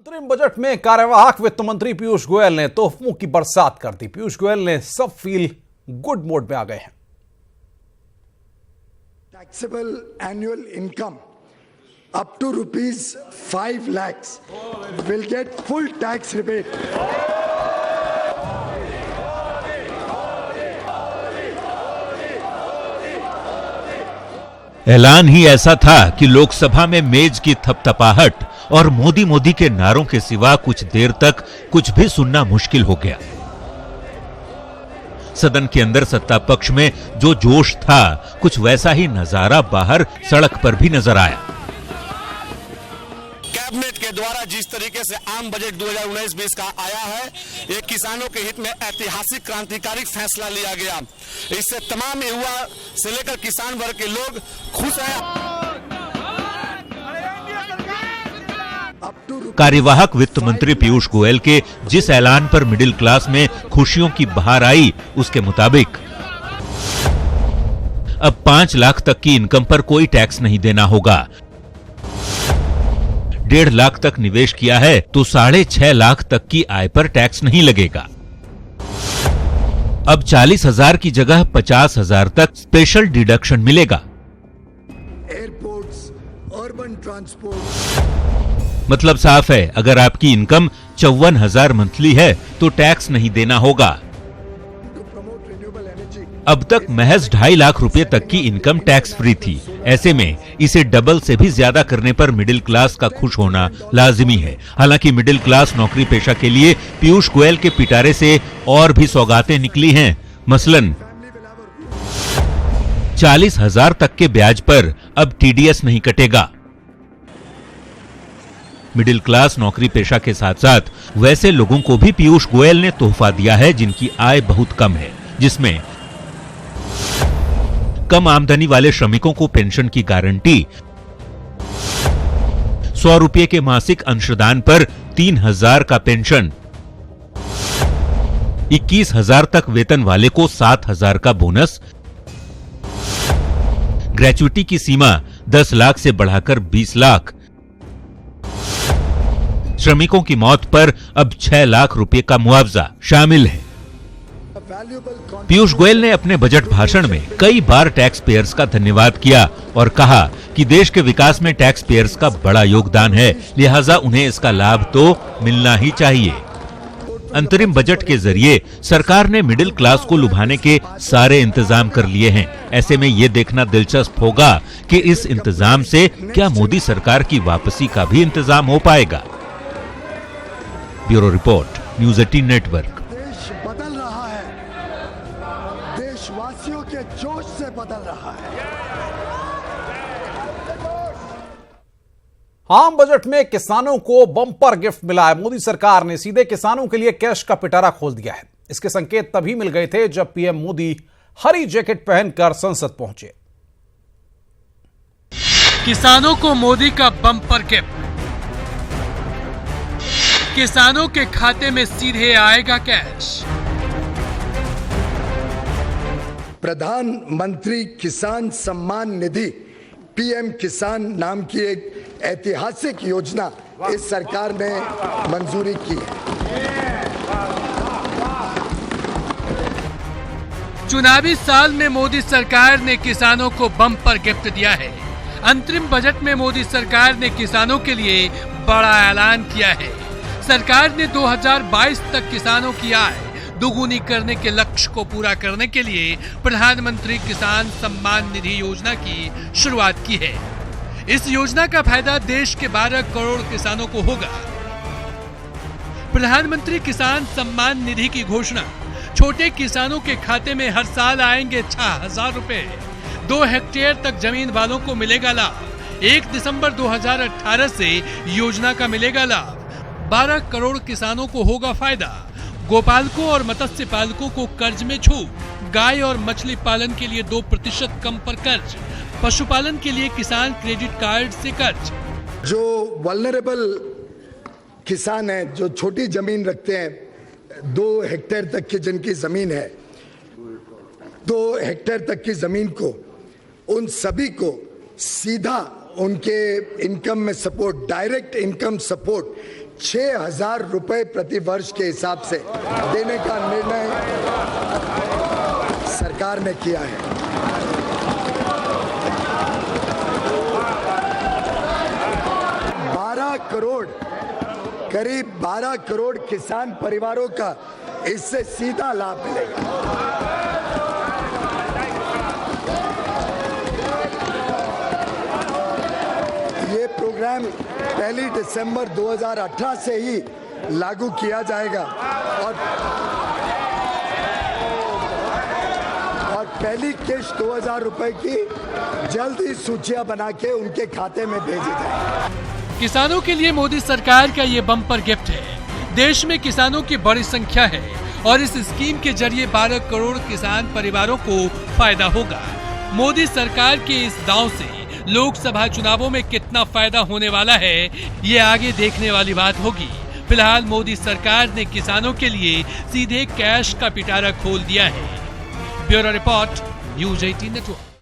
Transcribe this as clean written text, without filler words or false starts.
अंतरिम बजट में कार्यवाहक वित्त मंत्री पीयूष गोयल ने तोहफों की बरसात कर दी। पीयूष गोयल ने सब फील गुड मोड में आ गए हैं। Taxable annual income up to ₹5 lakhs will get full tax rebate. ऐलान ही ऐसा था कि लोकसभा में मेज की थपथपाहट और मोदी मोदी के नारों के सिवा कुछ देर तक कुछ भी सुनना मुश्किल हो गया। सदन के अंदर सत्ता पक्ष में जो जोश था, कुछ वैसा ही नजारा बाहर सड़क पर भी नजर आया। कैबिनेट के द्वारा जिस तरीके से आम बजट 2019-20 का आया है, ये किसानों के हित में ऐतिहासिक क्रांतिकारी फैसला लिया गया। इससे तमाम युवा से लेकर किसान वर्ग के लोग खुश हैं। कार्यवाहक वित्त मंत्री पीयूष गोयल के जिस ऐलान पर मिडिल क्लास में खुशियों की बहार आई, उसके मुताबिक अब 5 लाख तक की इनकम पर कोई टैक्स नहीं देना होगा। 1.5 लाख तक निवेश किया है तो 6.5 लाख तक की आय पर टैक्स नहीं लगेगा। अब 40,000 की जगह 50,000 तक स्पेशल डिडक्शन मिलेगा। Airports, urban transport. मतलब साफ है, अगर आपकी इनकम 54,000 मंथली है तो टैक्स नहीं देना होगा। अब तक महज 2.5 लाख रुपए तक की इनकम टैक्स फ्री थी। ऐसे में इसे डबल से भी ज्यादा करने पर मिडिल क्लास का खुश होना लाजिमी है। हालांकि मिडिल क्लास नौकरी पेशा के लिए पीयूष गोयल के पिटारे से और भी सौगातें निकली हैं। मसलन 40,000 तक के ब्याज पर अब टीडीएस नहीं कटेगा। मिडिल क्लास नौकरी पेशा के साथ साथ वैसे लोगों को भी पीयूष गोयल ने तोहफा दिया है जिनकी आय बहुत कम है, जिसमें कम आमदनी वाले श्रमिकों को पेंशन की गारंटी, 100 रुपये के मासिक अंशदान पर 3,000 का पेंशन, 21,000 तक वेतन वाले को 7,000 का बोनस, ग्रेच्युटी की सीमा 10 लाख से बढ़ाकर 20 लाख, श्रमिकों की मौत पर अब 6 लाख रुपए का मुआवजा शामिल है। पीयूष गोयल ने अपने बजट भाषण में कई बार टैक्स पेयर्स का धन्यवाद किया और कहा कि देश के विकास में टैक्स पेयर्स का बड़ा योगदान है, लिहाजा उन्हें इसका लाभ तो मिलना ही चाहिए। अंतरिम बजट के जरिए सरकार ने मिडिल क्लास को लुभाने के सारे इंतजाम कर लिए हैं। ऐसे में ये देखना दिलचस्प होगा कि इस इंतजाम से क्या मोदी सरकार की वापसी का भी इंतजाम हो पाएगा। Bureau report, news 18 network. देश बदल रहा है, देशवासियों के जोश से बदल रहा है। आम बजट में किसानों को बम्पर गिफ्ट मिला है। मोदी सरकार ने सीधे किसानों के लिए कैश का पिटारा खोल दिया है। इसके संकेत तभी मिल गए थे जब पीएम मोदी हरी जैकेट पहनकर संसद पहुंचे। किसानों को मोदी का बम्पर गिफ्ट, किसानों के खाते में सीधे आएगा कैश। प्रधानमंत्री किसान सम्मान निधि पीएम किसान नाम की एक ऐतिहासिक योजना इस सरकार ने मंजूरी की है। चुनावी साल में मोदी सरकार ने किसानों को बम्पर गिफ्ट दिया है। अंतरिम बजट में मोदी सरकार ने किसानों के लिए बड़ा ऐलान किया है। सरकार ने 2022 तक किसानों की आय दोगुनी करने के लक्ष्य को पूरा करने के लिए प्रधानमंत्री किसान सम्मान निधि योजना की शुरुआत की है। इस योजना का फायदा देश के 12 करोड़ किसानों को होगा। प्रधानमंत्री किसान सम्मान निधि की घोषणा, छोटे किसानों के खाते में हर साल आएंगे 6,000 रुपए। 2 हेक्टेयर तक जमीन वालों को मिलेगा लाभ। 1 दिसंबर 2018 से योजना का मिलेगा लाभ। 12 करोड़ किसानों को होगा फायदा। गोपालकों और मत्स्य पालकों को कर्ज में छूट। गाय और मछली पालन के लिए 2% कम पर कर्ज। पशुपालन के लिए किसान क्रेडिट कार्ड से कर्ज। जो वल्नरेबल किसान हैं, जो छोटी जमीन रखते हैं, 2 हेक्टेयर तक की जिनकी जमीन है, 2 हेक्टेयर तक की जमीन को, उन सभी को सीधा उनके इनकम में सपोर्ट, डायरेक्ट इनकम सपोर्ट 6,000 रुपए प्रति वर्ष के हिसाब से देने का निर्णय सरकार ने किया है। करीब 12 करोड़ किसान परिवारों का इससे सीधा लाभ मिलेगा। ये प्रोग्राम 1 दिसंबर 2018 से ही लागू किया जाएगा और पहली किश्त 2,000 रुपए की जल्द ही सूचियां बना के उनके खाते में भेजी जाएगी। किसानों के लिए मोदी सरकार का ये बम्पर गिफ्ट है। देश में किसानों की बड़ी संख्या है और इस स्कीम के जरिए 12 करोड़ किसान परिवारों को फायदा होगा। मोदी सरकार के इस दांव से लोकसभा चुनावों में कितना फायदा होने वाला है, ये आगे देखने वाली बात होगी। फिलहाल मोदी सरकार ने किसानों के लिए सीधे कैश का पिटारा खोल दिया है। Bureau report, news 18 network.